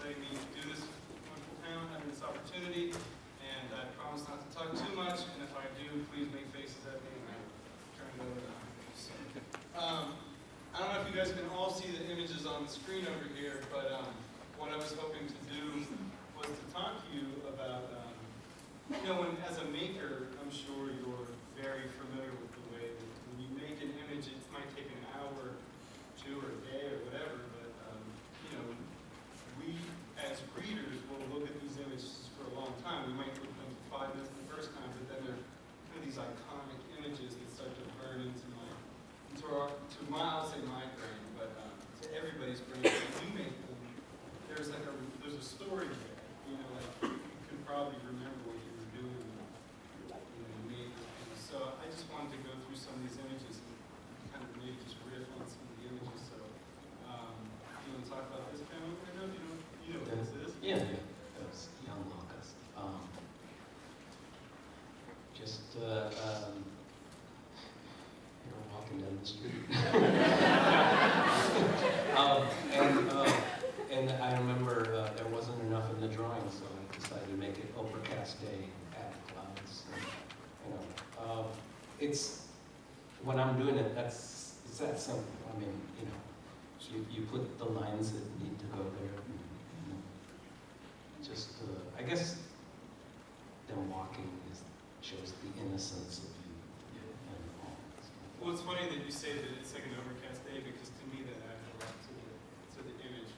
letting me do this wonderful panel, having this opportunity. And I promise not to talk too much, and if I do, please make faces at me, and I'll turn it over to I don't know if you guys can all see the images on the screen over here, but what I was hoping to do was to talk to you about, as a maker, I'm sure you're very familiar with the way that when you make an image, it might take an hour, 2, or a day, or whatever, but, we, as readers, will look at these images for a long time. We might look at them for 5 minutes the first time, but then they're kind of these iconic images that start to burn into I'll say my brain, but to everybody's brain. When you make them, there's a story there. You can probably remember what you were doing when you made them. So I just wanted to go through some of these images and kind of maybe just riff on some of the images. So you want to talk about this panel? I know you know what this is. Yeah, that was Young Locust. Walking down the street. And I remember there wasn't enough in the drawing, so I decided to make it overcast day, add clouds. It's when I'm doing it. It's that simple. I mean, you put the lines that need to go there. I guess them walking shows the innocence of you. Well, it's funny that you say that it's like an overcast day, because to me that adds a lot to the image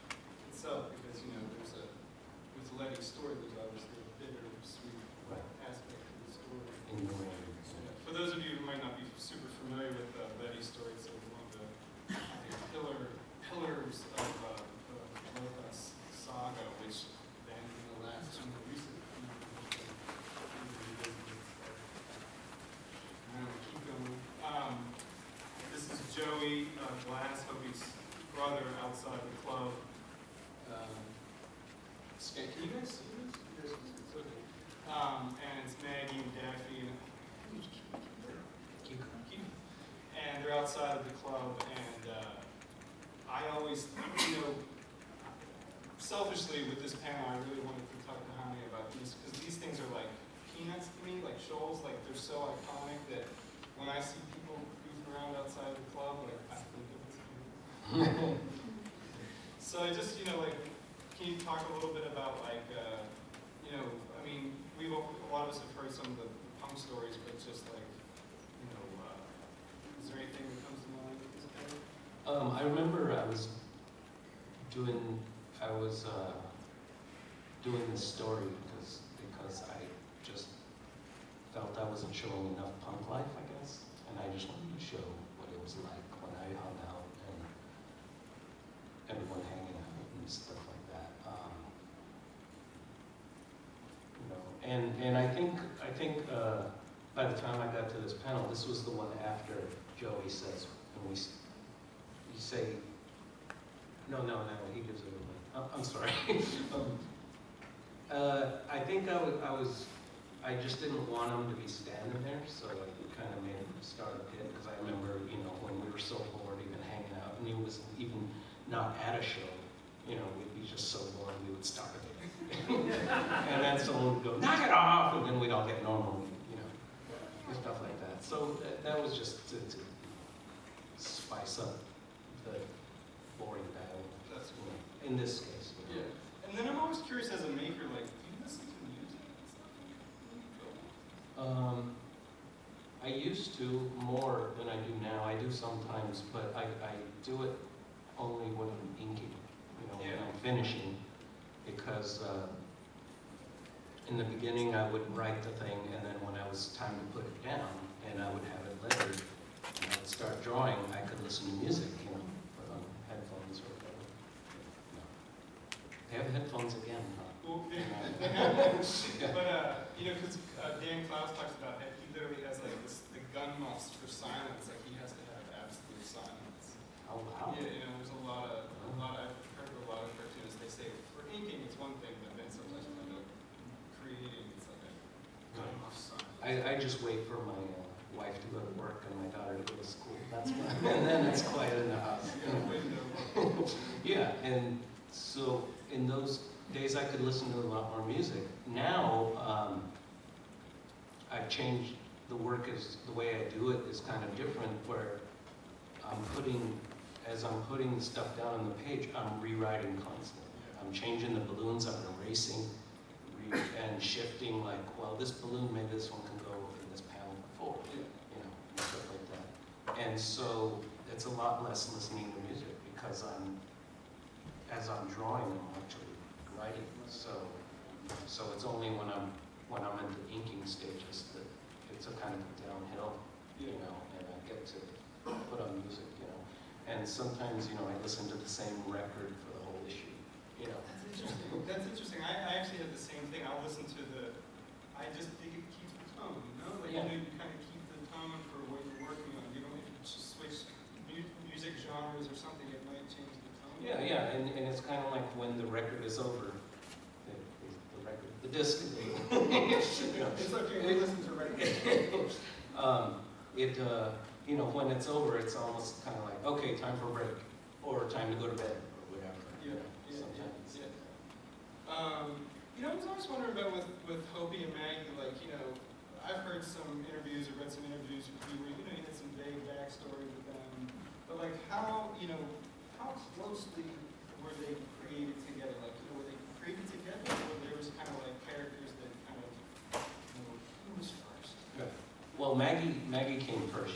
itself, because with Letty's story, there's obviously a bitter, sweet aspect to the story. For those of you who might not be super familiar with Letty's story, it's one of the pillars of Lothas saga, which then in the last more recent keep going. This is Joey Glass, Hopi's brother, outside the club. Can you guys see this? It's okay. And it's Maggie and Daffy and they're outside of the club. And I always, selfishly with this panel, I really wanted to talk to Jaime about these, because these things are like peanuts to me, like shoals. Like they're so iconic that when I see people goofing around outside of the club, like I think of it. So I just, can you talk a little bit about I mean, a lot of us have heard some of the punk stories, but just is there anything that comes to mind with this panel? I remember I was doing this story because I just felt I wasn't showing enough punk life, I guess, and I just wanted to show what it was like when I hung out and everyone hanging out and stuff like that. And I think by the time I got to this panel, this was the one after Joey says, and we say, no, he gives it away. Oh, I'm sorry. I think I just didn't want him to be standing there, so I kind of made him start a pit, because I remember, when we were so bored even hanging out, and he was even not at a show, we'd be just so bored we would start a pit. And then someone would go, knock it off, and then we'd all get normal, stuff like that. So that was just to spice up the boring battle. That's cool. In this case. Yeah. And then I'm always curious as a maker, do you listen to music and stuff? I used to more than I do now. I do sometimes, but I do it only when I'm inking, when I'm finishing, because in the beginning I would write the thing, and then when it was time to put it down, and I would have it lettered, and I would start drawing, I could listen to music, put on headphones or whatever. They have headphones again, huh? Well, they have but, because Dan Klaus talks about it, he literally has the gun muffs for silence, he has to have absolute silence. Oh, wow. Yeah, there's I've heard of a lot of cartoonists, they say for inking it's one thing, but then sometimes when they're creating, it's like a gun muff silence. I just wait for my wife to go to work and my daughter to go to school. That's fine. And then it's quiet in the house. Yeah, yeah, and So in those days, I could listen to a lot more music. Now, I've changed the work. Is the way I do it is kind of different, where as I'm putting stuff down on the page, I'm rewriting constantly. I'm changing the balloons, I'm erasing and shifting, like, well, this balloon, maybe this one can go in this panel forward, and stuff like that. And so it's a lot less listening to music, because as I'm drawing, I'm actually writing. So it's only when I'm in the inking stages that it's a kind of a downhill, and I get to put on music, And sometimes, I listen to the same record for the whole issue, That's interesting. I actually have the same thing. I'll listen to I just think it keeps the tone, Like, you kind of keep the tone for what you're working on. If you just switch music genres or something, it might change the tone. Yeah, and it's kind of like when the record is over, the disc. It's okay, we listen to records. When it's over, it's almost kind of like, okay, time for a break, or time to go to bed, or whatever. Sometimes. I was always wondering about with Hopi and Maggie, I've heard some interviews or read some interviews with you where, you had some vague backstory with them, but how closely were they created together? Were they created together, or there was kind of characters that kind of, who was first? Yeah. Well, Maggie came first.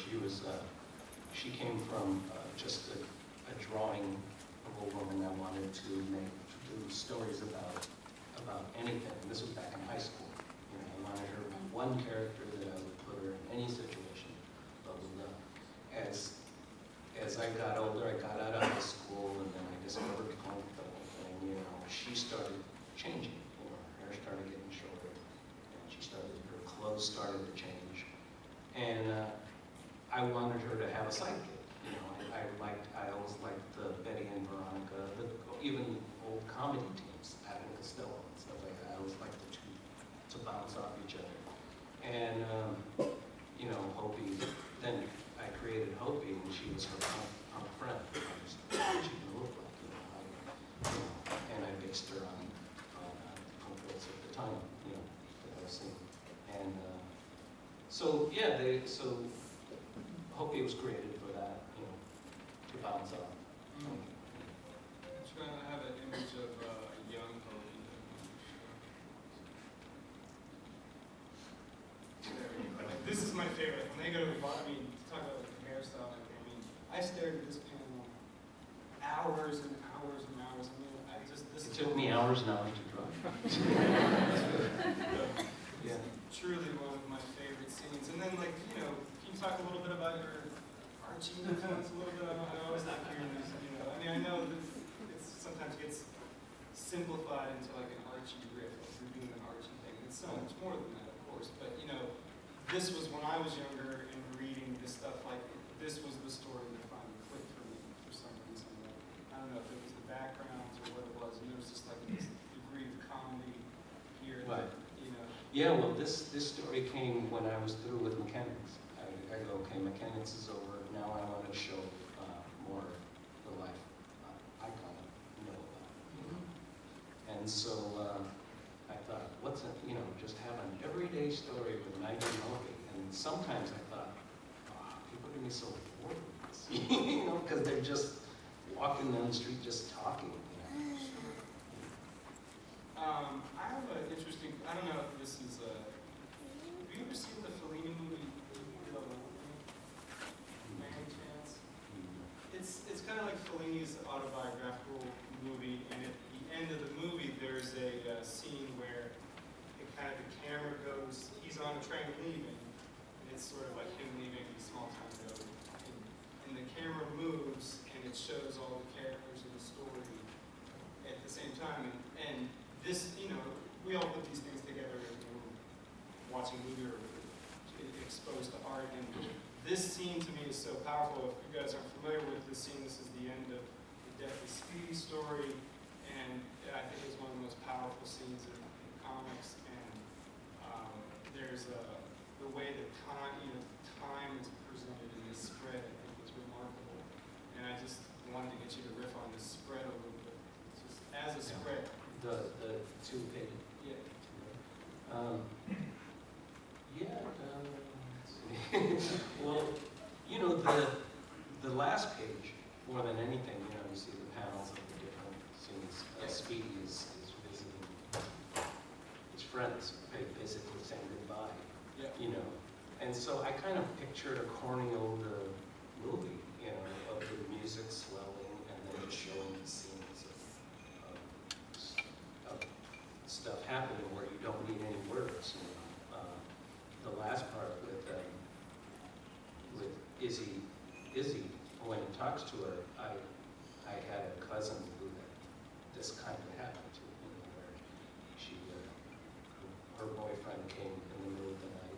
She came from just a drawing of a woman that wanted to do stories about anything. And this was back in high school. I wanted her to be one character that I would put her in any situation. But as I got older, I got out of high school, and then I discovered comic book, and she started changing. Her hair started getting shorter, and her clothes started to change. And I wanted her to have a sidekick. I always liked the Betty and Veronica, even old comedy teams, Adam Costello and stuff like that. I always liked the two to bounce off each other. And Hopi. Then I created Hopi, and she was her punk friend. She didn't look like, and I based her on punk girls at the time, that I was seeing. And so Hopi was created for that, to bounce off. I'm trying to have an image of a young Hopi. This is my favorite. When they go to the bar, talk about the hairstyle. I stared at this panel hours and hours and hours. It took me hours and hours to draw. Yeah. Truly one of my favorite scenes. And then, can you talk a little bit about your Archie influence a little bit? I always like hearing this, I know that it sometimes gets simplified into an Archie riff, you're doing an Archie thing. It's so much more than that, of course. But, this was when I was younger and reading this stuff, this was the story that finally clicked for me for some reason. I don't know if it was the backgrounds or what it was, and there was just this degree of comedy here. Right. That, Yeah, well, this story came when I was through with mechanics. I go, okay, mechanics is over. Now I want to show more the life icon, And so I thought, what's it, just have an everyday story with Maggie and Hopi. And sometimes I thought, people are going to be so bored with this, because they're just walking down the street just talking. I have an interesting, I don't know if this is have you ever seen the Fellini movie, Any Chance? It's kind of like Fellini's autobiographical movie, and at the end of the movie, there's a scene where the camera goes, he's on a train leaving, and it's sort of like him leaving a small town road, and the camera moves, and it shows all the characters in the story at the same time, and this, we all put these things together when we're watching a movie or exposed to art, and this scene to me is so powerful. If you guys are familiar with this scene, this is the end of the Death of Speedy story, and I think it's one of the most powerful scenes in comics, and there's the way that time is presented in this spread, I think is remarkable, and I just wanted to get you to riff on this spread a little bit. It's just as a spread. The two-page. Yeah. Let's see. Well, you know, the last page, more than anything, you know, you see the panels of the different scenes. Speedy is visiting his friends, basically saying goodbye. Yeah. You know, and so I kind of pictured a corny old movie, you know, of the music swelling and then just showing the scenes of stuff happening where you don't need any words. You know, the last part with Izzy, when he talks to her, I had a cousin who this kind of happened to, you know, where she her boyfriend came in the middle of the night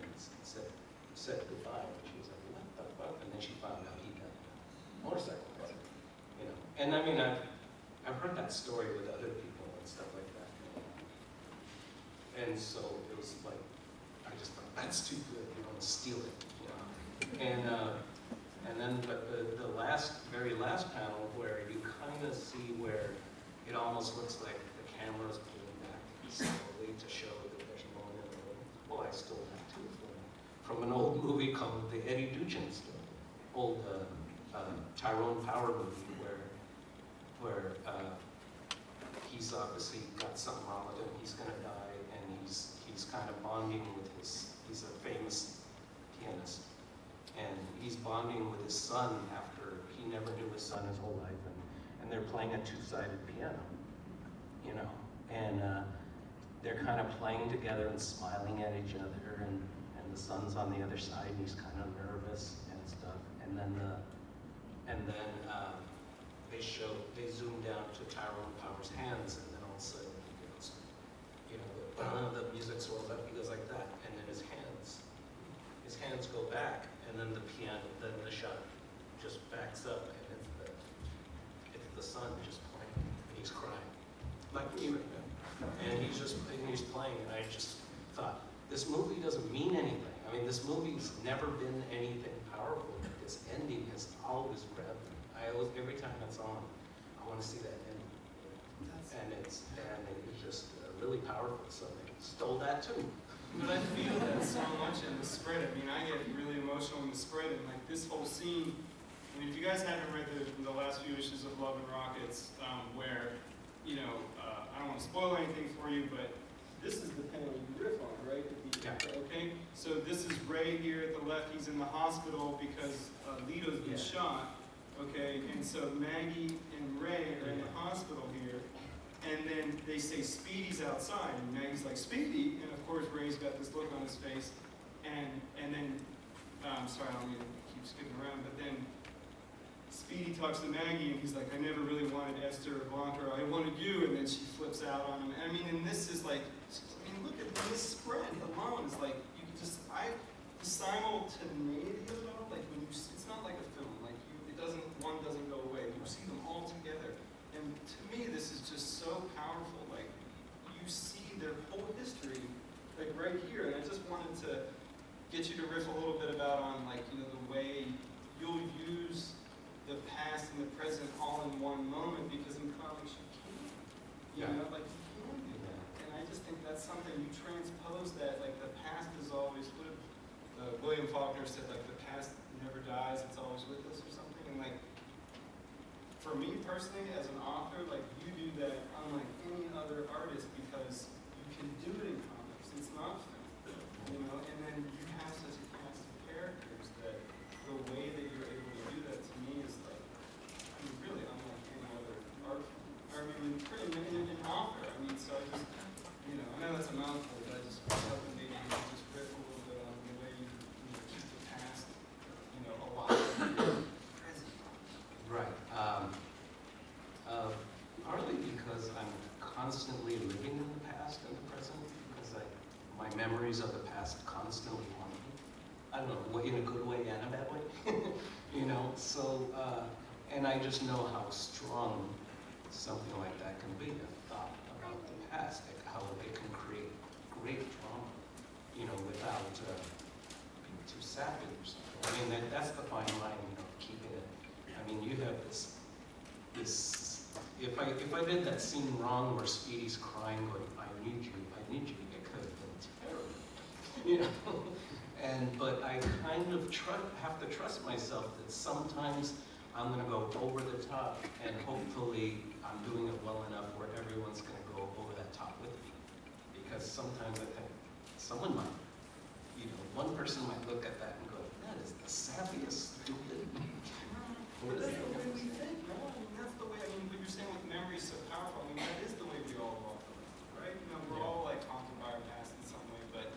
and said goodbye, and she was like, what the fuck? And then she found out he got a motorcycle accident, you know. And I mean, I've heard that story with other people and stuff like that. And so it was like, I just thought, that's too good, you know, steal it, you know. And then, but the very last panel where you kind of see where it almost looks like the camera's pulling back slowly to show that there's no one in the room. Well, I stole that too from an old movie called the Eddie Duchin story, old Tyrone Power movie where he's obviously got something wrong with him. He's gonna die, and he's kind of bonding with he's a famous pianist, and he's bonding with his son after he never knew his son his whole life, and they're playing a two-sided piano, you know, and they're kind of playing together and smiling at each other, and the son's on the other side, and he's kind of nervous and stuff, and then they zoom down to Tyrone Power's hands, and then all of a sudden he goes, you know, the music swells up, he goes like that, and then his hands go back, and then then the shot just backs up, and it's the son just playing, and he's crying, like me right now, and he's playing, and I just thought, this movie doesn't mean anything. I mean, this movie's never been anything powerful, but this ending has always grabbed me. Every time it's on, I want to see that ending, and it's just really powerful, so I stole that too. But I feel that so much in the spread. I mean, I get really emotional in the spread, and like this whole scene. I mean, if you guys haven't read the last few issues of Love and Rockets, where, you know, I don't want to spoil anything for you, but this is the panel you riff on, right? Okay. So this is Ray here at the left. He's in the hospital because Lito's been shot. Okay, and so Maggie and Ray are in the hospital here, and then they say Speedy's outside, and Maggie's like, Speedy? And of course Ray's got this look on his face, and then, sorry, I don't mean to keep skipping around, but then Speedy talks to Maggie, and he's like, I never really wanted Esther or Blanca, I wanted you, and then she flips out on him. I mean, and this is like, I mean, look at this spread alone, it's like, you can just, the simultaneity of it all, like when it's not like a film, like one doesn't go away. You see them all together. And to me, this is just so powerful. Like, you see their whole history, like right here. And I just wanted to get you to riff a little bit about on, like, you know, the way you'll use the past and the present all in one moment, because in comics you can't. You know, like, you can do that. And I just think that's something you transpose that, like, the past is always with. William Faulkner said, like, the past never dies, it's always with us, or something. And like, for me personally, as an author, like, you do that unlike any other artist, because you can do it in comics. It's not film, you know. And then you have such a cast of characters that the way that you're able to do that, to me, is like, I mean, really unlike any other art form. I mean, pretty in author. I mean, so I just, you know, I know that's a mouthful, but I just was hoping maybe you could just riff a little bit on the way you keep the past, you know, alive. Right. Partly because I'm constantly living in the past and the present, because my memories of the past constantly haunt me. I don't know, in a good way and a bad way. You know, so, and I just know how strong something like that can be, a thought about the past, like how it can create great drama, you know, without being too sappy or something. I mean, that's the fine line, you know, keeping it. I mean, you have this, if if I did that scene wrong where Speedy's crying, going, I need you, it could have been terrible, you know. But I kind of have to trust myself that sometimes I'm going to go over the top, and hopefully I'm doing it well enough where everyone's going to go over that top with me. Because sometimes I think someone might, you know, one person might look at that and go, that is the sappiest, stupid. But that's the way we think, no? I mean, that's the way, I mean, what you're saying with memory is so powerful. I mean, that is the way we all walk around, right? You know, we're all like haunted by our past in some way, but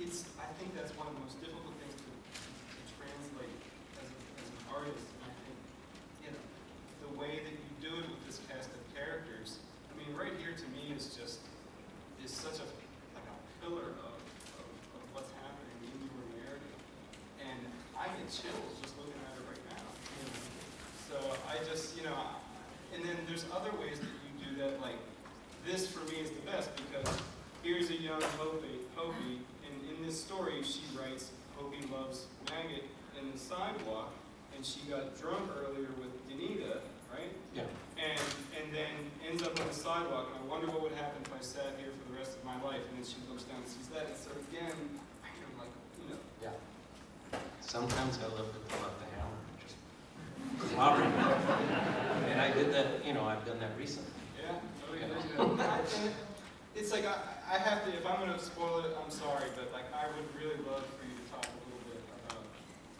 I think that's one of the most difficult things to translate as an artist. And I think, you know, the way that you do it with this cast of characters, I mean, right here to me is such a pillar of what's happening in your narrative. And I get chills just looking at it right now. You know? So I just, you know, and then there's other ways that you do that, like this for me is the best because here's a young Hopi, and in this story she writes, Hopi loves Maggot in the sidewalk, and she got drunk earlier with Danita, right? Yeah. And then ends up on the sidewalk, and I wonder what would happen if I sat here for the rest of my life, and then she looks down and sees that, and so again, I'm like, you know. Yeah. Sometimes I love to pull out the hammer and just clobber it. And I did that, you know, I've done that recently. Yeah? Oh, yeah. And it's like, I have to, if I'm going to spoil it, I'm sorry, but like, I would really love for you to talk a little bit about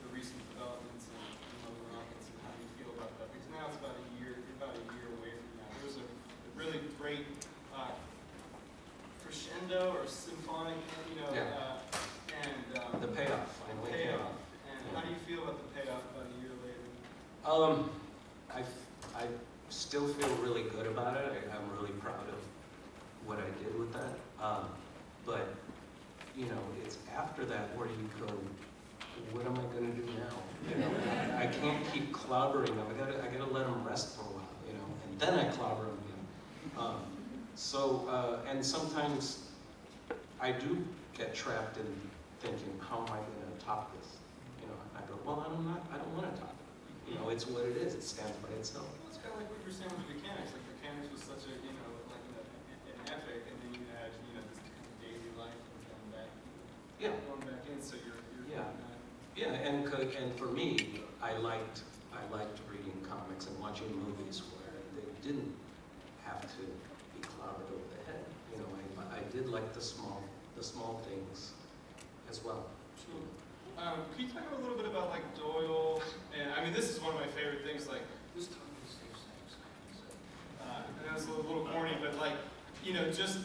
the recent developments and Mother Rockets and how you feel about that, because now it's about a year away from now. There was a really great crescendo or symphonic, you know, the payoff finally came. And how do you feel about the payoff about a year later? I still feel really good about it. I'm really proud of what I did with that. But you know, it's after that where you go, what am I going to do now? You know, I can't keep clobbering them. I gotta let them rest for a while. You know, and then I clobber them again. And sometimes I do get trapped in thinking, how am I going to top this? You know, and I go, well, I don't want to top it. You know, it's what it is. It stands by itself. Well, it's kind of like what you were saying with Mechanics. Like Mechanics was such a, you know, like an epic, and then you had, you know, this kind of daily life and going back, going back in. So you're and for me, I liked reading comics and watching movies where they didn't have to be clobbered over the head. You know, I did like the small things as well. Sure. Can you talk a little bit about like Doyle? And I mean, this is one of my favorite things. Like this time is safe sex. I know it's a little corny, but like, you know, just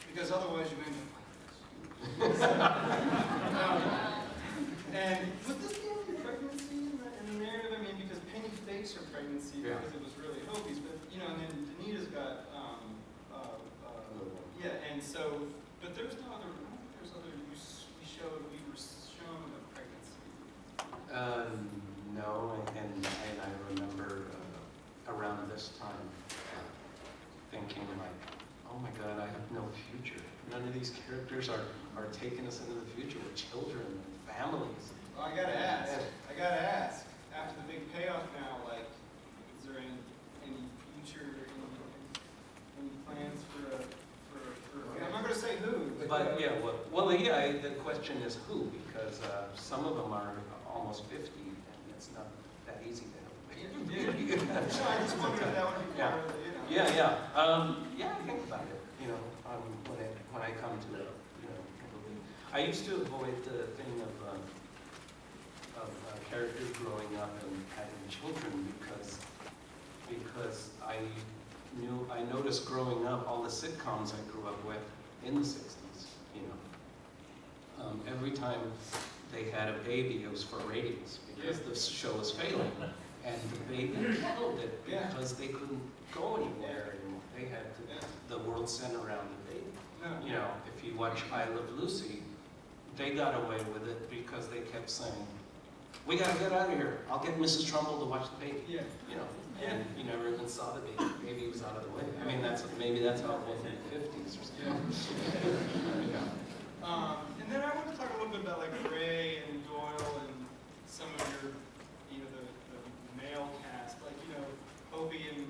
because otherwise you end up like this. And was this the only pregnancy in the narrative? I mean, because Penny fakes her pregnancy because it was really Hopi's, but you know, and then Danita's got and so, but there's no other. I don't think there's other. We were shown a pregnancy. No, and I remember around this time thinking like, oh my God, I have no future. None of these characters are taking us into the future with children and families. Well, I gotta ask. After the big payoff now, like, is there any future, any plans for I'm not gonna say who. But yeah, the question is who, because some of them are almost 50, and it's not that easy to help. So I just wondered if that would be part of it, you know. Yeah, I think about it, you know, when I come to it, you know. I used to avoid the thing of characters growing up and having children because I noticed growing up all the sitcoms I grew up with in the 60s, you know. Every time they had a baby, it was for ratings because the show was failing. And the baby killed it because they couldn't go anywhere anymore. They had the world center around the baby. You know, if you watch I Love Lucy, they got away with it because they kept saying, we gotta get out of here. I'll get Mrs. Trumbull to watch the baby. You know, and you never even saw the baby. Maybe he was out of the way. I mean, maybe that's how it was in the 50s or something. And then I want to talk a little bit about like Ray and Doyle and some of your, you know, the male cast. Like, you know, Opie and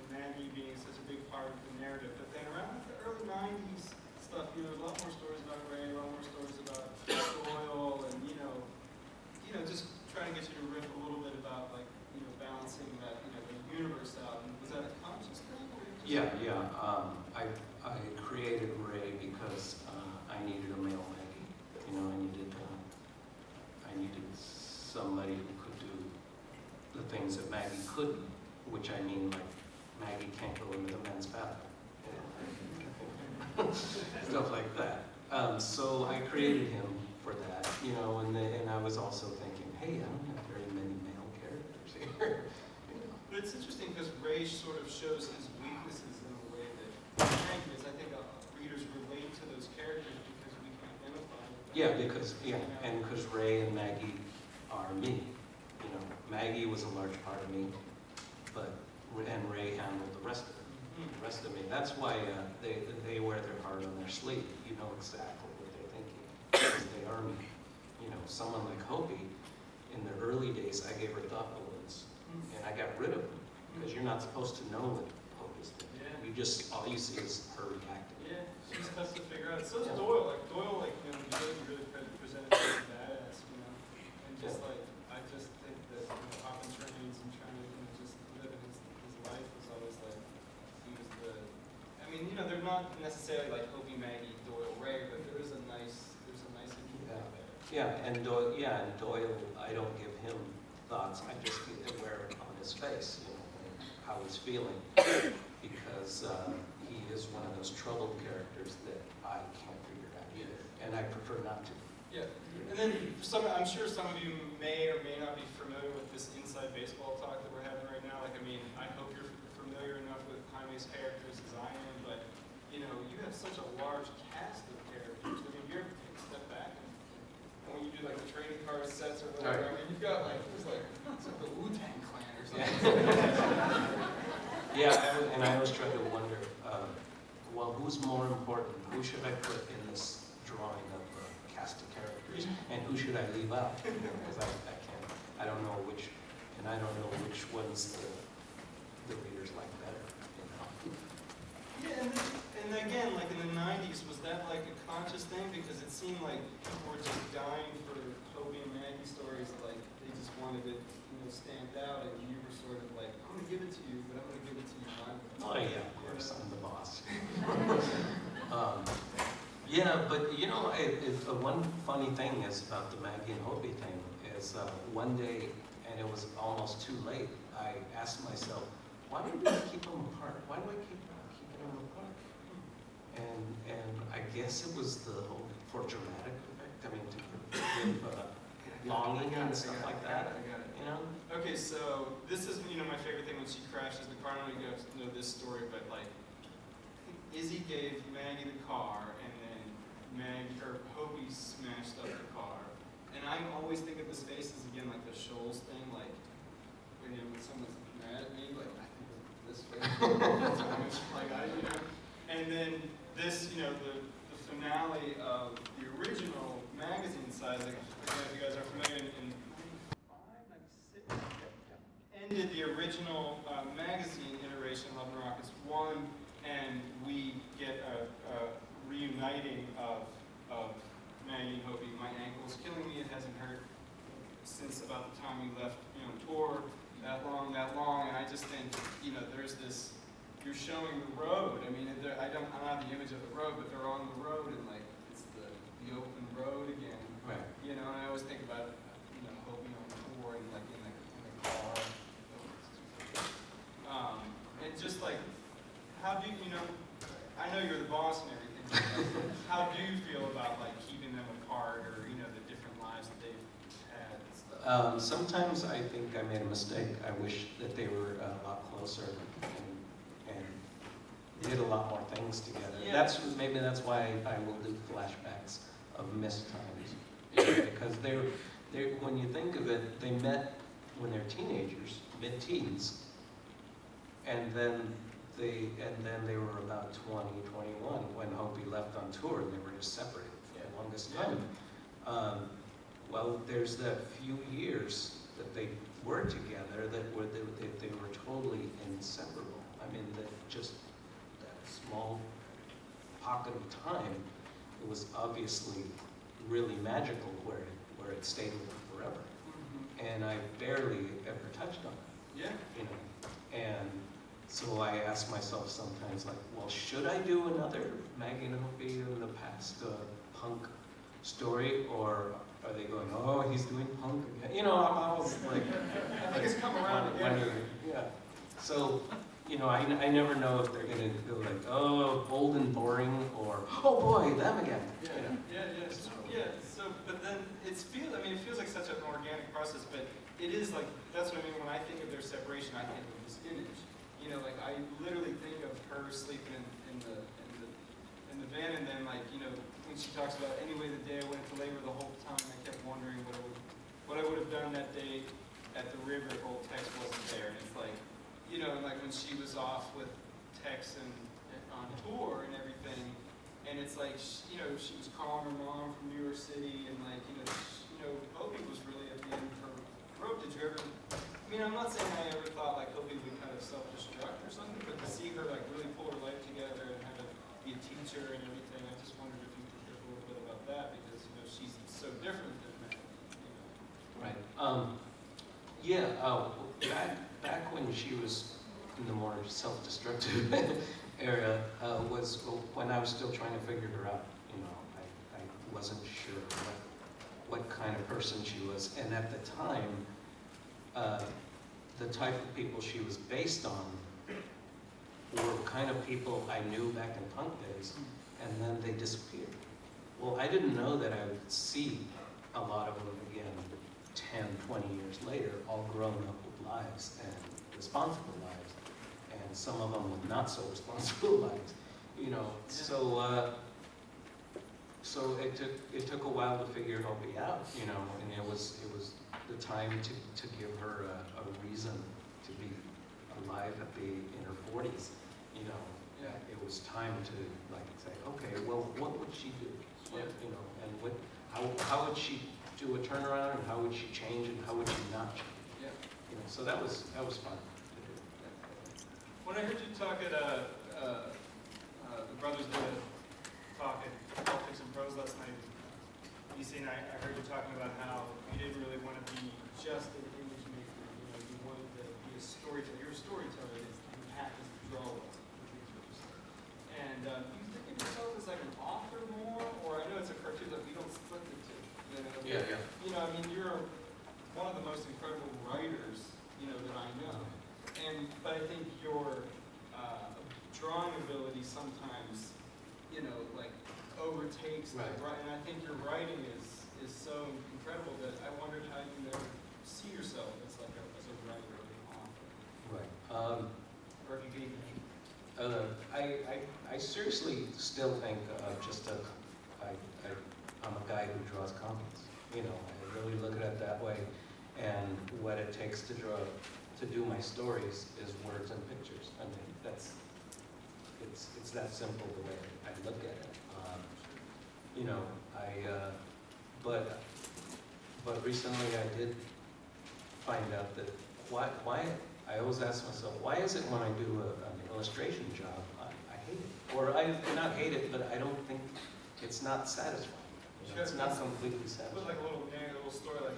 Maggie being such a big part of the narrative. But then around the early 90s stuff, you know, there's a lot more stories about Ray, a lot more stories about Doyle, and, you know, just trying to get you to riff a little bit about, like, you know, balancing that, you know, the universe out. And was that a conscious thing? Or just Yeah. I created Ray because I needed a male Maggie. You know, I needed somebody who could do the things that Maggie couldn't, which I mean, like, Maggie can't go into the men's bathroom. You know, stuff like that. So I created him for that, you know, and I was also thinking, hey, I don't have very many male characters here. You know. But it's interesting because Ray sort of shows his weaknesses in a way that Frank is. I think readers relate to those characters because we can identify with them. And because Ray and Maggie are me. You know, Maggie was a large part of me, and Ray handled the rest of it. The rest of me. That's why they wear their heart on their sleeve. You know exactly what they're thinking because they are me. You know, someone like Hopi, in the early days, I gave her thought balloons, and I got rid of them because you're not supposed to know what Hope is thinking. Yeah. You just all you see is her reacting. Yeah, she's tough to figure out. So is Doyle. Like Doyle, like, you know, he really presented as a badass, you know, and just like I just think that, you know, hopping trains and trying to, you know, just live his life was always like he was the. I mean, you know, they're not necessarily like Opie, Maggie, Doyle, Ray, but there's a nice interview there. Yeah, and Doyle, I don't give him thoughts. I just wear it on his face, you know, how he's feeling, because he is one of those troubled characters that I can't figure out either, and I prefer not to. Yeah, and then I'm sure some of you may or may not be familiar with this inside baseball talk that we're having right now. Like, I mean, I hope you're familiar enough with Jaime's characters as I am, but, you know, you have such a large cast of characters. I mean, you're take a step back and when you do like the trading card sets or whatever, I mean, you've got like, it's like the Wu-Tang Clan or something. Yeah, and I always try to wonder, well, who's more important? Who should I put in this drawing of a cast of characters, and who should I leave out? Because I don't know which ones the readers like better. You know? Yeah, and again, like in the 90s, was that like a conscious thing? Because it seemed like people were just dying for Toby and Maggie stories, like they just wanted it, you know, stamped out, and you were sort of like, I'm going to give it to you, but I'm going to give it to you my way. Oh yeah, of course, I'm the boss. Yeah, but you know, one funny thing is about the Maggie and Hopi thing is one day, and it was almost too late, I asked myself, why do I keep them apart? Why do I keep keeping them apart? And I guess it was the whole, for dramatic effect, I mean, to give longing and stuff like that. I got it. You know? Okay, so this is, you know, my favorite thing when she crashes the car. I don't know if you guys know this story, but like, Izzy gave Maggie the car, and then Hopi smashed up the car. And I always think of his face as, again, like the Shoals thing, like, when someone's mad at me, like, I think of this face. Like, you know. And then this, you know, the finale of the original magazine size, like, again, if you guys are familiar, in 95, 96, ended the original magazine iteration, Love and Rockets 1, and we get a reuniting of Maggie and Hopi. My ankle's killing me. It hasn't hurt since about the time we left, you know, tour that long, and I just think, you know, there's this, you're showing the road. I mean, I don't have the image of the road, but they're on the road, and like, it's the open road again. Right. You know, and I always think about, you know, Hopi on tour and like in the car. And just like, how do you know, I know you're the boss and everything, but how do you feel about like keeping them apart, or, you know, the different lives that they've had and stuff? Sometimes I think I made a mistake. I wish that they were a lot closer and did a lot more things together. Yeah. Maybe that's why I will do flashbacks of missed times, because they when you think of it, they met when they're teenagers, mid-teens, and then they were about 20, 21 when Hopi left on tour, and they were just separated for the longest time. Well, there's that few years that they were together, they were totally inseparable. I mean, that small pocket of time, it was obviously really magical where it stayed with them forever. And I barely ever touched on it. Yeah. You know, and so I ask myself sometimes, like, well, should I do another Maggie and Hopi in the past punk story, or are they going, oh, he's doing punk again? You know, I'm always like, I think it's come around again. Yeah. So, you know, I never know if they're gonna go like, oh, old and boring, or oh boy, them again. Yeah, You know? yeah. So, but then it feels like such an organic process, but it is like, that's what I mean when I think of their separation. I think of this image. You know, like I literally think of her sleeping in the van, and then like, you know, when she talks about anyway the day I went to labor, the whole time I kept wondering what I would have done that day at the river if old Tex wasn't there. And it's like, you know, like when she was off with Tex and on tour and everything, and it's like, you know, she was calling her mom from New York City, and like, you know, Hopi was really at the end of her rope. Did you ever? I mean, I'm not saying I ever thought like Hopi would kind of self-destruct or something, but to see her like really pull her life together and have to be a teacher and everything, I just wondered if you could hear a little bit about that, because you know she's so different than that. You know. Right. Yeah. Back when she was in the more self-destructive area, was when I was still trying to figure her out. You know, I wasn't sure what kind of person she was, and at the time, the type of people she was based on were kind of people I knew back in punk days, and then they disappeared. Well, I didn't know that I would see a lot of them again 10, 20 years later, all grown up with lives and responsible lives, and some of them with not so responsible lives, you know. So it took a while to figure Hopi out, you know, and it was the time to give her a reason to be alive in her 40s, you know. Yeah. It was time to like say, okay, well, what would she do? What, you know, and how would she do a turnaround, and how would she change, and how would she not change? Yeah. You know, so that was fun to do. When I heard you talk at the brothers did a talk at Politics and Prose last night, and I heard you talking about how you didn't really want to be just an image maker. You know, you wanted to be a storyteller. You're a storyteller. You happen to draw well. And do you think of yourself as like an author more, or I know it's a cartoon that we don't split the two. You know? Yeah. You know, I mean, you're one of the most incredible writers, you know, that I know. But I think your drawing ability sometimes, you know, like overtakes right. the and I think your writing is so incredible that I wondered how you never see yourself as like as a writer or an author. Right. Or if you could even I seriously still think I'm a guy who draws comics. You know, I really look at it that way, and what it takes to do my stories is words and pictures. I mean, it's that simple the way I look at it. You know, but recently I did find out that why I always ask myself, why is it when I do an illustration job, I hate it? Or I not hate it, but I don't think it's not satisfying. You know, it's not completely satisfying. put like a little story, like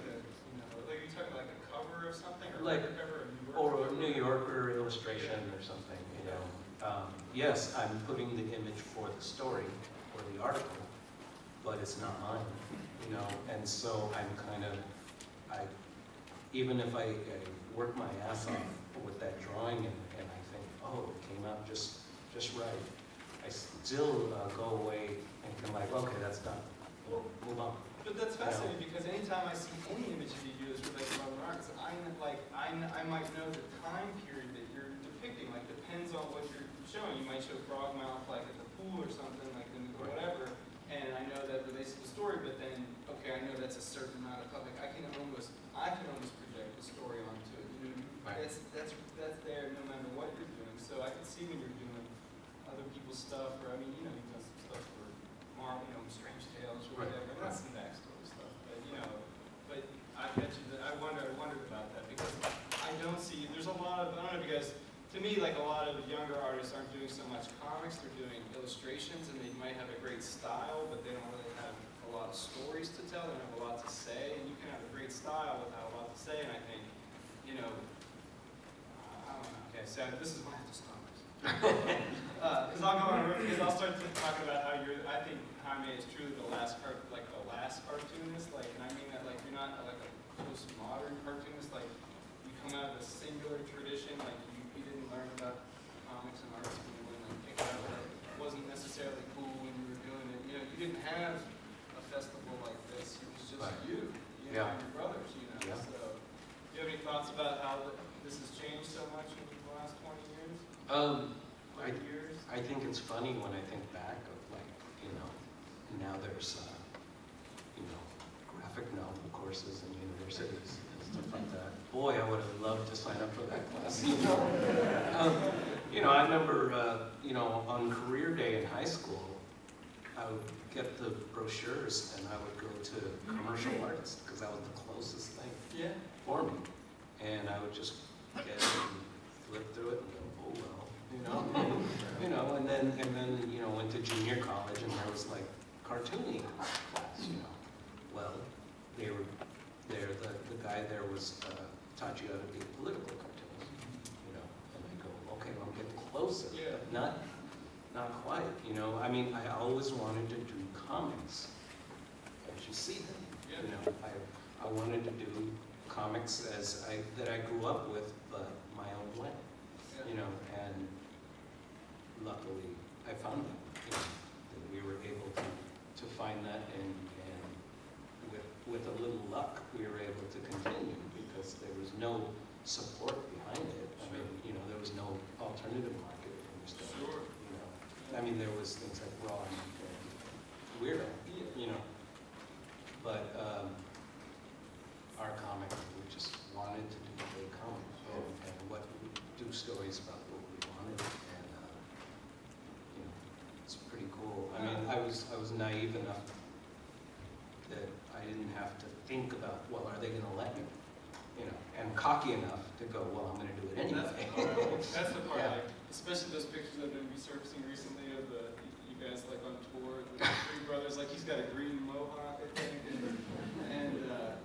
like you talking like a cover of something, or like a cover of New York, or a New Yorker illustration or something. You know, yes, I'm putting the image for the story or the article, but it's not mine. You know, and so I'm kind of even if I work my ass off with that drawing and I think, oh, it came out just right, I still go away and I'm like, okay, that's done. We'll move on. But that's fascinating, because anytime I see any image that you do that's related to modern art, I might know the time period that you're depicting. Like, depends on what you're showing. You might show frog mouth like at the pool or something, like or whatever, and I know that relates to the story. But then, okay, I know that's a certain amount of public. I can almost project the story onto it. You know, right. That's there no matter what you're doing. So I can see when you're doing other people's stuff, or I mean, you know, you've done some stuff for Marvel, you know, Strange Tales or whatever. Right. That's some backstory stuff, but you know, but I bet you that I wondered about that, because to me, like a lot of younger artists aren't doing so much comics, they're doing illustrations, and they might have a great style, but they don't really have a lot of stories to tell, they don't have a lot to say, and you can have a great style without a lot to say, and I think, you know, I don't know, okay, so this is my comics. Because I'll go on, because I'll start to talk about how I think Jaime is truly the last cartoonist, like, and I mean that, like, you're not like a postmodern cartoonist, like, you come out of a singular tradition, like, you didn't learn about comics and art school and like pick it up, it wasn't necessarily cool when you were doing it, you know, you didn't have a festival like this, it was just you know, and your brothers, you know, so, do you have any thoughts about how this has changed so much over the last 20 years? I think it's funny when I think back of, like, you know, now there's, you know, graphic novel courses in universities and stuff like that. Boy, I would have loved to sign up for that class. You know, I remember, you know, on career day in high school, I would get the brochures and I would go to commercial arts because that was the closest thing for me. And I would just get it and flip through it and go, oh well, you know, you know, and then you know, went to junior college and there was like cartooning class, you know. Well, they were there. The guy there was taught you how to be a political cartoonist, you know. And I go, okay, well, I'm getting closer, but not quite, you know. I mean, I always wanted to do comics as you see them, you know. I wanted to do comics that I grew up with, but my own way, you know, and luckily I found that, you know, that we were able to find that, and with a little luck, we were able to continue because there was no support behind it. I mean, you know, there was no alternative market for this stuff. You know, I mean, there was things like Raw and Weirdo, you know, but our comic, we just wanted to do a big comic and what we do stories about what we wanted, and you know, it's pretty cool. I mean, I was naive enough that I didn't have to think about, well, are they going to let me? You know, and cocky enough to go, well, I'm going to do it anyway. That's the part, like, especially those pictures that have been resurfacing recently of you guys like on tour, the three brothers, like he's got a green mohawk, I think, and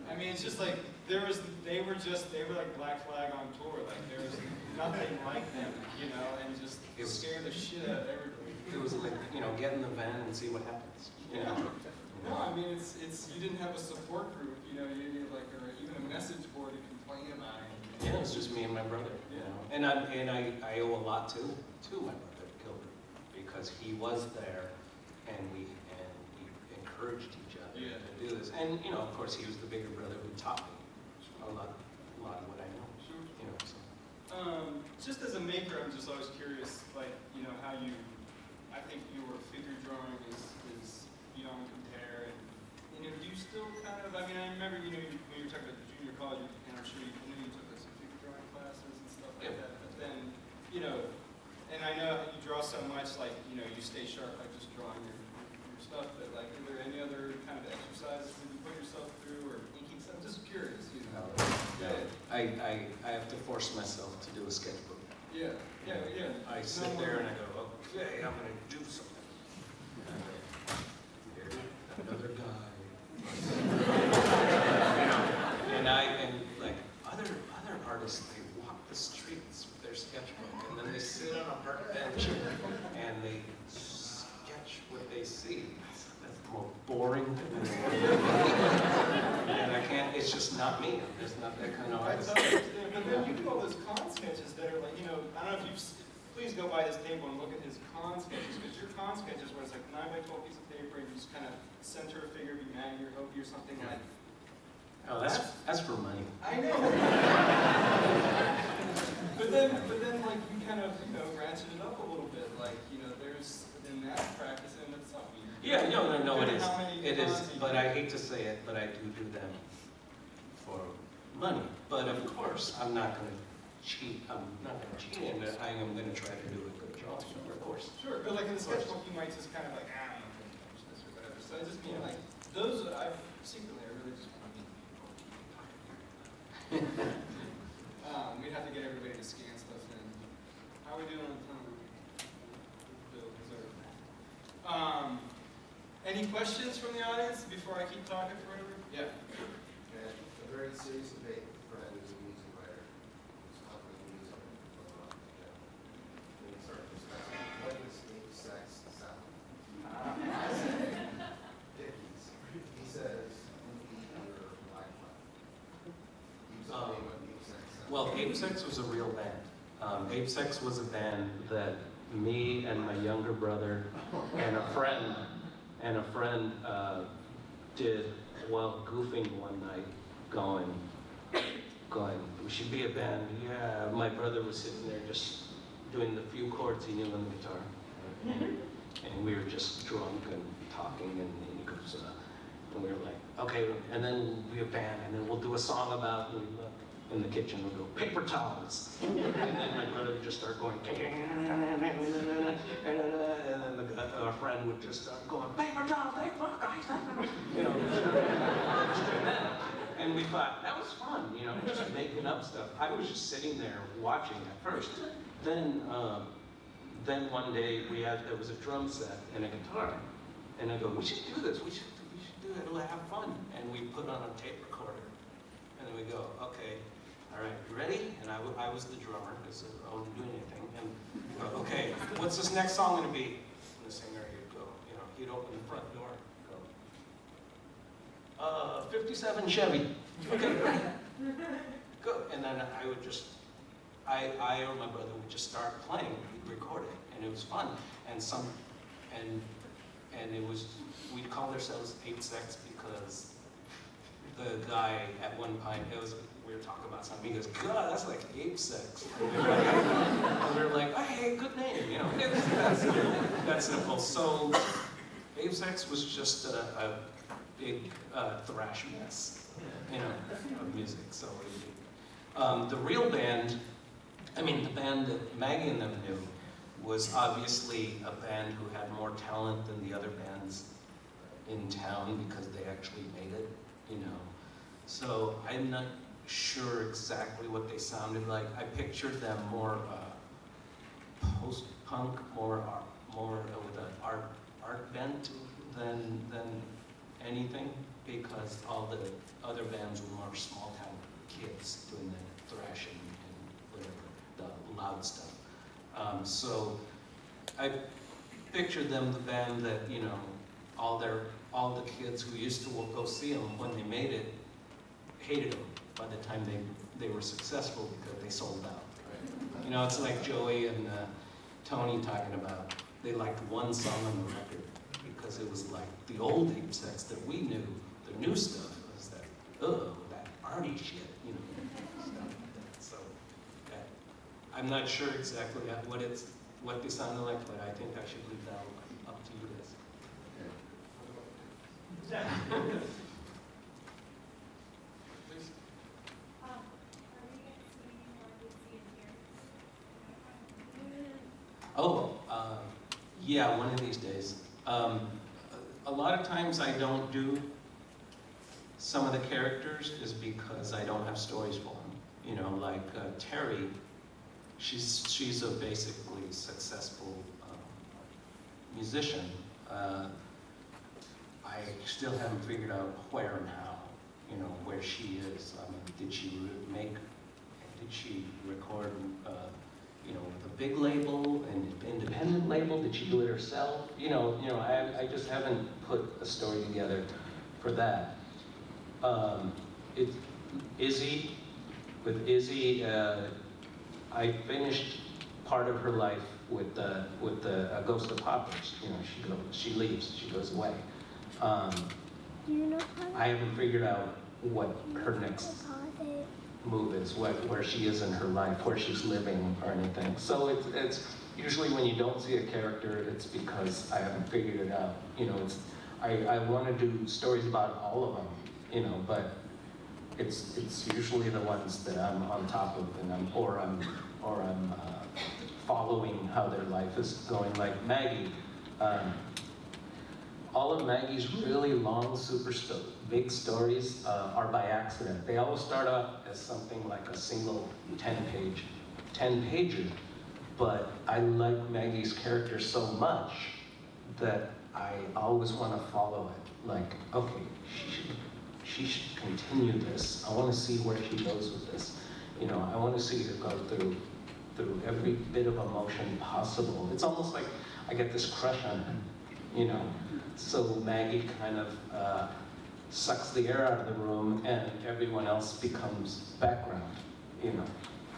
I mean, it's just like, they were like Black Flag on tour, like there was nothing like them, you know, and just scare the shit out of everybody. It was like, you know, get in the van and see what happens. You know? No, I mean, it's you didn't have a support group, you know, you didn't like, or even a message board to complain about it. Yeah, it was just me and my brother, you know. And I owe a lot to my brother, Gilbert, because he was there and we encouraged each other to do this. And, you know, of course, he was the bigger brother who taught me a lot of what I know. Sure. You know, so. Just as a maker, I'm just always curious, like, you know, how I think your figure drawing is beyond compare, and, you know, do you still kind of, I mean, I remember, you know, when you were talking about junior college, and I'm sure you took like, some figure drawing classes and stuff like that, but then, you know, and I know you draw so much, like, you know, you stay sharp by just drawing your stuff, but, like, are there any other kind of exercises that you put yourself through, or inking stuff? I'm just curious, you know. I have to force myself to do a sketchbook. Yeah. I sit there and I go, okay, I'm going to do something. Another guy. You know, and like other artists, they walk the streets with their sketchbook, and then they sit on a park bench and they sketch what they see. That's the most boring thing. And I can't. It's just not me. There's not that kind of artist. But then you do all those con sketches that are like, you know, I don't know if you've. Please go by his table and look at his con sketches, because your con sketches where it's like 9 by 12 piece of paper and you just kind of center a figure, be Maggie or Hokey or something like. Oh, that's for money. I know. but then like you kind of, you know, ratchet it up a little bit, like, you know, there's in that practice in itself. Yeah, no, it is. It is, but I hate to say it, but I do them for money. But of course, I'm not going to cheat. I'm not going to cheat, and I am going to try to do a good job. Of course. Sure, but like in the sketchbook, you might just kind of like, I don't know if I'm this or whatever. So I just mean like those. I've secretly, I really just want to meet people. We'd have to get everybody to scan stuff in. How are we doing on time? Bill, reserve. Any questions from the audience before I keep talking forever? Yeah. And a very serious debate friend who's a music writer, who's talking with music for a while. And we started discussing what is ape-sex sound. He says, your Wi-Fi. You tell me what ape-sex sounds. Well, Ape-Sex was a real band. Ape-Sex was a band that me and my younger brother and a friend did while goofing one night, going, we should be a band. Yeah, my brother was sitting there just doing the few chords he knew on the guitar. And we were just drunk and talking, and he goes, and we were like, okay, and then we'll be a band, and then we'll do a song about, and we look in the kitchen, we'll go, paper towels. And then my brother would just start going, and then our friend would just start going, paper towels, you know, just doing that. And we thought, that was fun, you know, just making up stuff. I was just sitting there watching at first. Then one day there was a drum set and a guitar. And I go, we should do this, we should do it, it'll have fun. And we put on a tape recorder. And then we go, okay, all right, you ready? And I was the drummer, because I wasn't doing anything. And we go, okay, what's this next song gonna be? And the singer, he'd go, you know, he'd open the front door, go, 57 Chevy. Okay, ready? Go. And then I would just, I or my brother would just start playing, we'd record it, and it was fun. And it was, we'd call ourselves Ape-Sex because the guy at one point, we were talking about something, he goes, God, that's like ape-sex. And we were like, hey, good name, you know, that's simple. So Ape-Sex was just a big thrash mess, you know, of music. So the real band, I mean, the band that Maggie and them knew was obviously a band who had more talent than the other bands in town because they actually made it, you know. So I'm not sure exactly what they sounded like. I pictured them more post-punk, more with an art bent than anything, because all the other bands were more small-town kids doing the thrashing and whatever, the loud stuff. So I pictured them the band that, you know, all the kids who used to go see them when they made it hated them by the time they were successful because they sold out. Right? You know, it's like Joey and Tony talking about, they liked one song on the record because it was like the old Ape-Sex that we knew. The new stuff was that arty shit, you know, stuff like that. So I'm not sure exactly what they sounded like, but I think I should leave that up to you guys. Oh, yeah, one of these days. A lot of times I don't do some of the characters is because I don't have stories for them. You know, like Terry, she's a basically successful musician. I still haven't figured out where and how, you know, where she is. I mean, did she record, you know, with a big label, an independent label? Did she do it herself? You know, I just haven't put a story together for that. With Izzy, I finished part of her life with the Ghost of Poppers. You know, she leaves, she goes away. I haven't figured out what her next move is, where she is in her life, where she's living or anything. So it's usually when you don't see a character, it's because I haven't figured it out. You know, I want to do stories about all of them, you know, but it's usually the ones that I'm on top of, and I'm following how their life is going. Like Maggie, all of Maggie's really long, big stories are by accident. They always start off as something like a single 10-pager, but I like Maggie's character so much that I always want to follow it. Like, okay, she should continue this. I want to see where she goes with this. You know, I want to see her go through every bit of emotion possible. It's almost like I get this crush on her, you know. So Maggie kind of sucks the air out of the room, and everyone else becomes background, you know.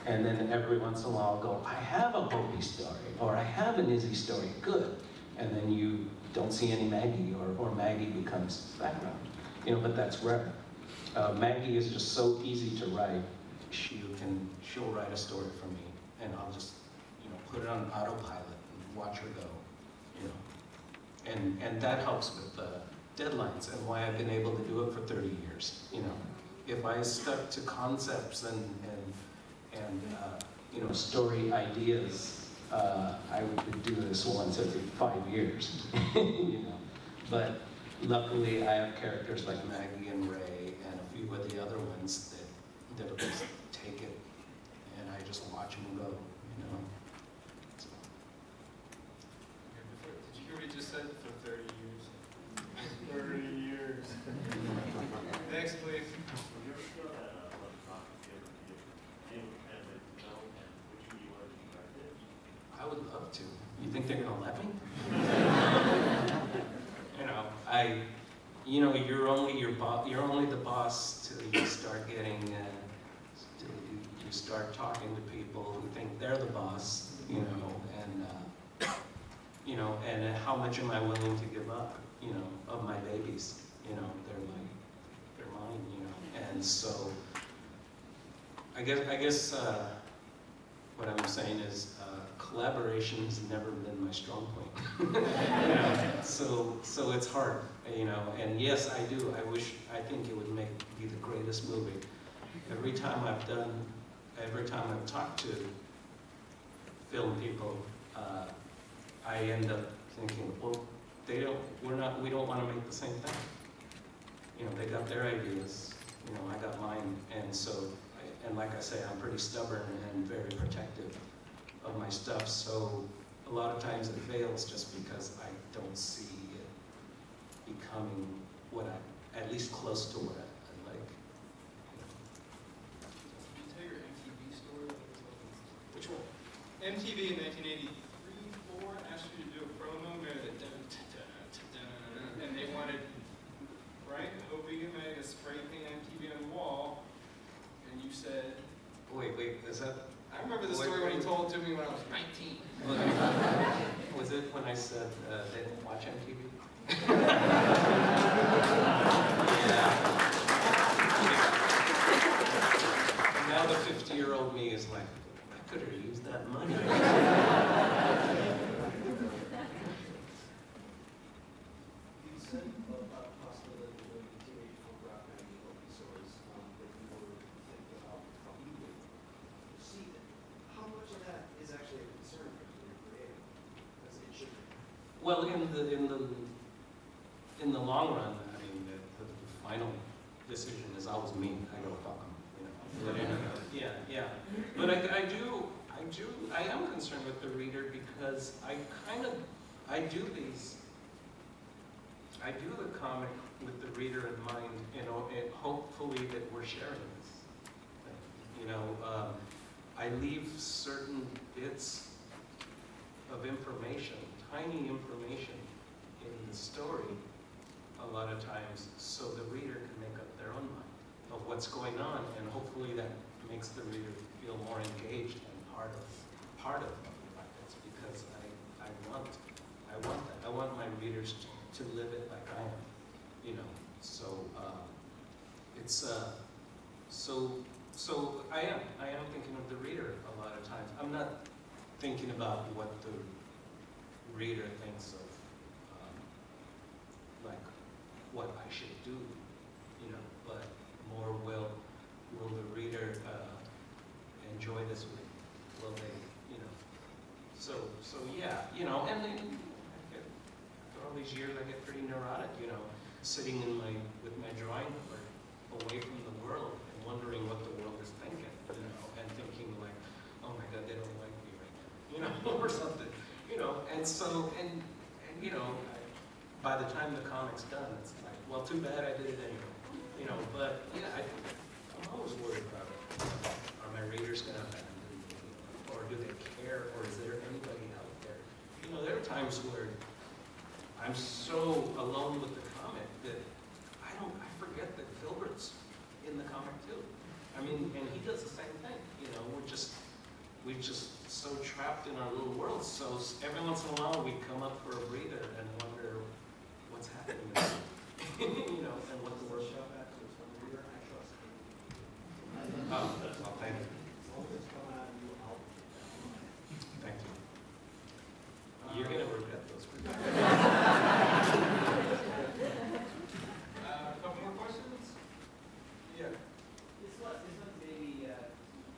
And then every once in a while I'll go, I have a Hopi story, or I have an Izzy story, good. And then you don't see any Maggie, or Maggie becomes background. You know, but that's rare. Maggie is just so easy to write. She'll write a story for me, and I'll just, you know, put it on autopilot and watch her go, you know. And that helps with the deadlines and why I've been able to do it for 30 years, you know. If I stuck to concepts and you know, story ideas, I would do this once every 5 years, you know. But luckily, I have characters like Maggie and Ray and a few of the other ones that'll just take it, and I just watch them go, you know. So. Did you hear what he just said? For 30 years. 30 years. Next, please. Would you ever feel that electronic game and would you be willing to direct it? I would love to. You think they're gonna let me? You know, you're only the boss till you start getting, till you start talking to people who think they're the boss, you know, and how much am I willing to give up, you know, of my babies, you know, they're mine, you know, and so, I guess what I'm saying is collaboration has never been my strong point. You know, so it's hard, you know, and yes, I think it would be the greatest movie. Every time I've talked to film people, I end up thinking, well, we don't want to make the same thing. You know, they got their ideas, you know, I got mine, and so, and like I say, I'm pretty stubborn and very protective of my stuff, so a lot of times it fails just because I don't see it becoming at least close to what I like. Did you tell your MTV story? Which one? MTV in 1983, 4 asked you to do a promo, and they wanted Frank Hopi to make a spray paint MTV on the wall, and you said, Wait, is that? I remember the story when he told it to me when I was 19. Was it when I said they didn't watch MTV? Yeah. Now the 50-year-old me is like, I could have used that money. You said about the possibility of doing teenage folk rock Maggie Hopi stories that you were thinking about how you would proceed it. How much of that is actually a concern for your creative? Because it should be. Well, in the long run, I mean, the final decision is always me. I go, fuck them, you know. But yeah. But I am concerned with the reader because I do the comic with the reader in mind, you know, and hopefully that we're sharing this. You know, I leave certain bits of information, tiny information in the story a lot of times so the reader can make up their own mind of what's going on, and hopefully that makes the reader feel more engaged and part of the project, because I want that. I want my readers to live it like I am, you know. So it's so I am thinking of the reader a lot of times. I'm not thinking about what the reader thinks of, like what I should do, you know, but more will the reader enjoy this with, will they, you know, so yeah, you know, and then after all these years I get pretty neurotic, you know, sitting with my drawing board away from the world and wondering what the world is thinking, you know, and thinking like, oh my God, they don't like me right now. you know, or something, you know, and so, and you know, by the time the comic's done, it's like, well, too bad I did it anyway, you know, but yeah, I'm always worried about it. Are my readers gonna abandon me, or do they care, or is there anybody out there? You know, there are times where I'm so alone with the comic that I forget that Filbert's in the comic too. I mean, and he does the same thing, you know, we're just so trapped in our little world. So every once in a while we come up for a breather and wonder what's happening, you know, and what the world. Shout back to his one reader, I trust him. Oh, well, thank you. As long as it's coming out of you, I'll. Thank you. You're gonna regret those. A couple more questions? Yeah. This one's maybe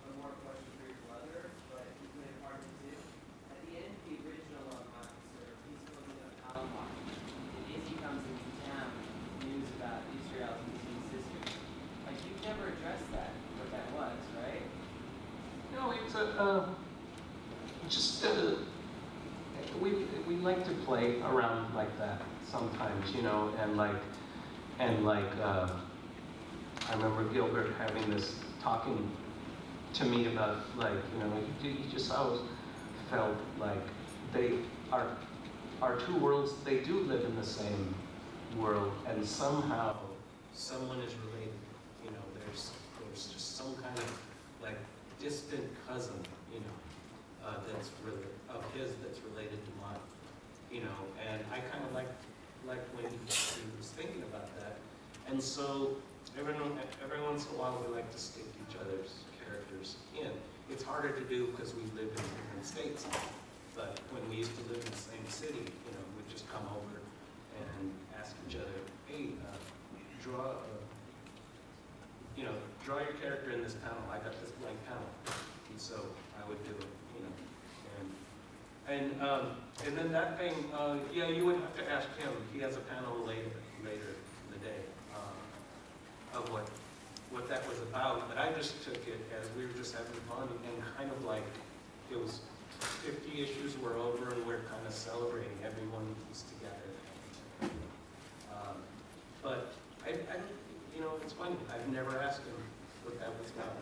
one more question for your brother, but he's made a part of it too. At the end of the original Officer, he's closing up Alma, and Izzy comes into town, news about Israel and his sister. Like, you've never addressed that, what that was, right? No, it's we like to play around like that sometimes, you know, and like I remember Gilbert having this talking to me about, like, you know, he just always felt like our two worlds, they do live in the same world, and somehow someone is related. You know, there's just some kind of like distant cousin, you know, that's really of his that's related to mine. You know, and I kind of like when he was thinking about that, and so every once in a while we like to stick each other's characters in. It's harder to do because we live in different states now. But when we used to live in the same city, you know, we'd just come over and ask each other, hey, draw your character in this panel. I got this blank panel. And so I would do it, you know. And then that thing, yeah, you would have to ask him. He has a panel later in the day of what that was about. But I just took it as we were just having fun and kind of like it was 50 issues were over and we're kind of celebrating everyone was together. But I, you know, it's funny. I've never asked him what that was about.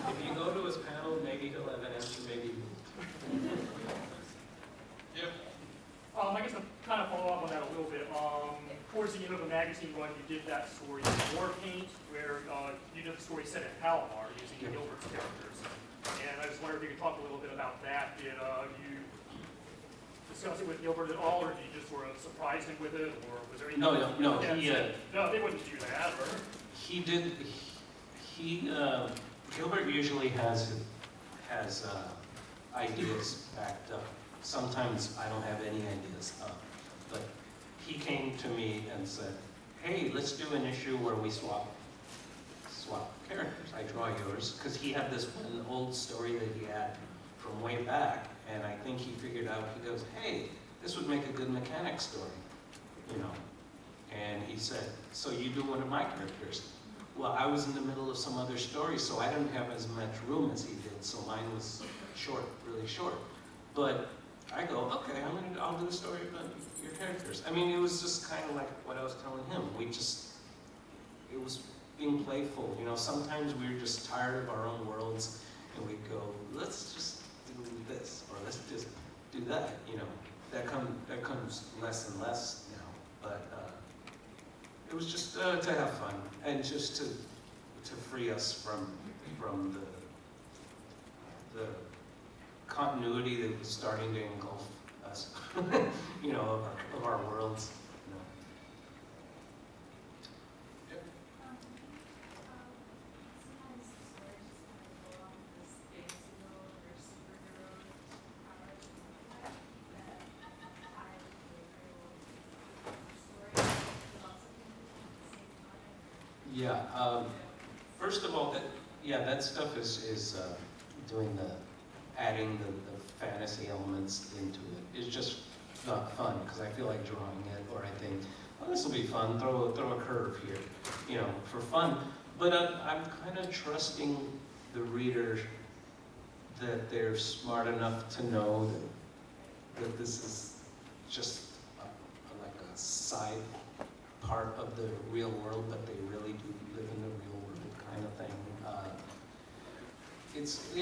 If you go to his panel, maybe he'll have an answer, maybe he won't. Yep. I guess I'll kind of follow up on that a little bit. Towards the end of the magazine run, you did that story, War Paint, where you did the story set at Palomar using Gilbert's characters. And I just wondered if you could talk a little bit about that. Did you discuss it with Gilbert at all, or did you just sort of surprise him with it, or was there anything? No, they wouldn't do that, or? He did. Gilbert usually has ideas backed up. Sometimes I don't have any ideas up, but he came to me and said, "Hey, let's do an issue where we swap characters. I draw yours," because he had this one old story that he had from way back, and I think he figured out. He goes, "Hey, this would make a good mechanic story," you know. And he said, "So you do one of my characters." Well, I was in the middle of some other story, so I didn't have as much room as he did, so mine was short, really short. But I go, okay, I'll do a story about your characters. I mean, it was just kind of like what I was telling him. It was being playful, you know. Sometimes we were just tired of our own worlds, and we'd go, let's just do this, or let's just do that, you know. That comes less and less now, but it was just to have fun and just to free us from the continuity that was starting to engulf us, you know, of our worlds. You know. Yep. Sometimes the stories just kind of go off this fantasy world or superhero powers or something like that. That I would be agreeable with the story, but also think at the same time. Yeah. First of all, that stuff is doing adding the fantasy elements into it. It's just not fun because I feel like drawing it, or I think, oh, this will be fun. Throw a curve here, you know, for fun. But I'm kind of trusting the reader that they're smart enough to know that this is just like a side part of the real world, but they really do live in the real world kind of thing. It's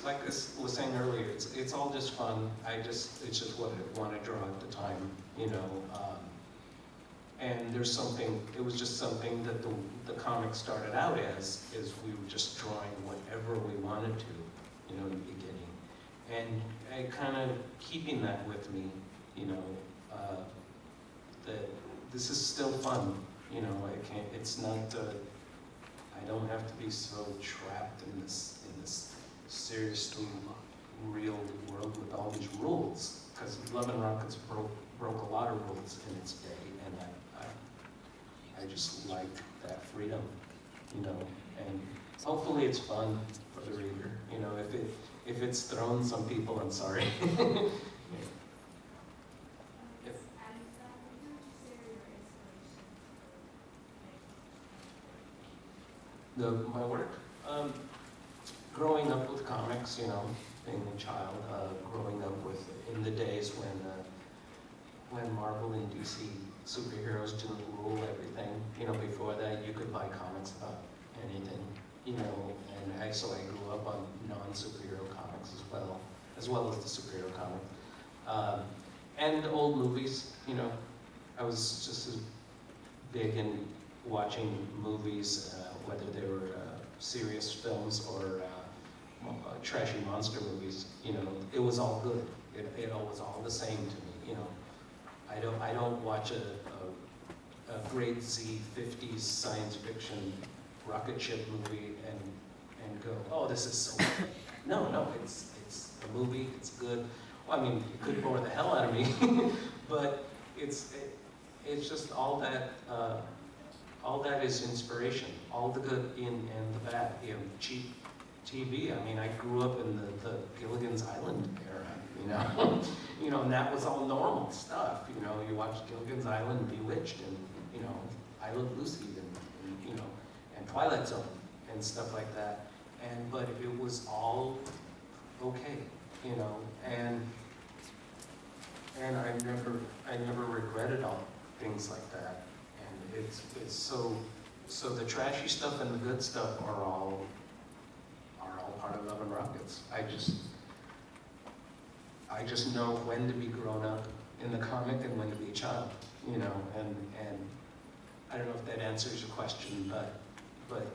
like I was saying earlier, it's all just fun. It's just what I want to draw at the time, you know. And there's something, it was just something that the comic started out as, is we were just drawing whatever we wanted to, you know, in the beginning. And I kind of keeping that with me, you know, that this is still fun, you know, it's not, I don't have to be so trapped in this seriously real world with all these rules, because Love and Rockets broke a lot of rules in its day, and I just like that freedom, you know, and hopefully it's fun for the reader, you know. If it's thrown some people, I'm sorry. My work, growing up with comics, you know, being a child, growing up with, in the days when Marvel and DC superheroes didn't rule everything, you know, before that you could buy comics about anything, you know, and so I grew up on non-superhero comics as well as the superhero comic. And old movies, you know, I was just as big in watching movies, whether they were serious films or trashy monster movies, you know, it was all good. It was all the same to me, you know. I don't watch a grade Z 50s science fiction rocket ship movie and go, oh, this is so good. No, it's a movie, it's good. Well, I mean, it could bore the hell out of me, but it's just all that is inspiration, all the good and the bad. You know, cheap TV. I mean, I grew up in the Gilligan's Island era, you know, you know, and that was all normal stuff. You know, you watch Gilligan's Island, Bewitched, and you know, I Love Lucy, and you know, and Twilight Zone, and stuff like that. But it was all okay, you know, and I never regretted all things like that. And it's so the trashy stuff and the good stuff are all part of Love and Rockets. I just know when to be grown up in the comic and when to be a child, you know, and I don't know if that answers your question, but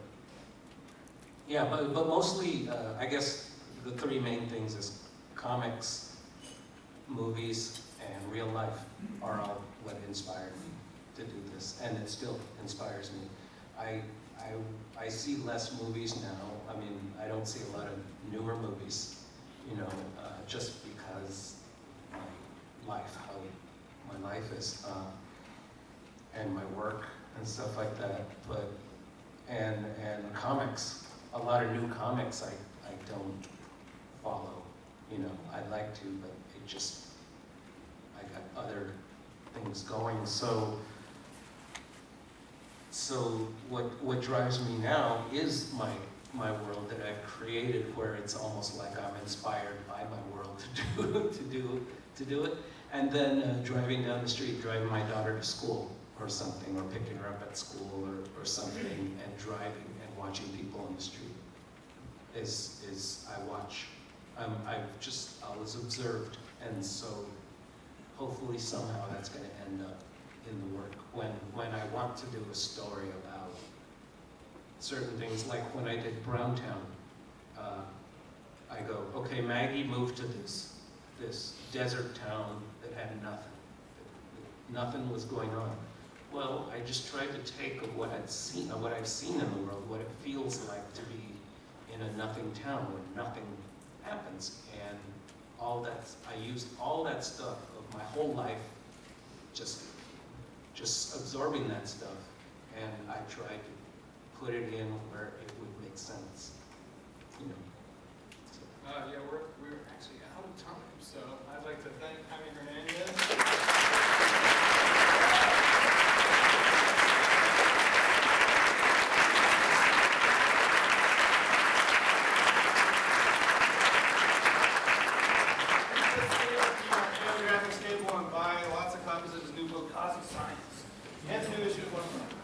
yeah, but mostly, I guess the three main things is comics, movies, and real life are all what inspired me to do this, and it still inspires me. I see less movies now. I mean, I don't see a lot of newer movies, you know, just because my life is, and my work and stuff like that. But and comics, a lot of new comics I don't follow. You know, I'd like to, but it just, I got other things going. So what drives me now is my world that I've created, where it's almost like I'm inspired by my world to do it. And then driving down the street, driving my daughter to school or something, or picking her up at school or something, and driving and watching people on the street is I watch. I was observed, and so hopefully somehow that's going to end up in the work. When I want to do a story about certain things, like when I did Browntown, I go, okay, Maggie moved to this desert town that had nothing. Nothing was going on. Well, I just tried to take of what I've seen in the world, what it feels like to be in a nothing town where nothing happens, and I used all that stuff of my whole life, just absorbing that stuff, and I tried to put it in where it would make sense, you know. Yeah, we're actually out of time, so I'd like to thank Jaime Hernandez. cosmic science. And the new issue of 1.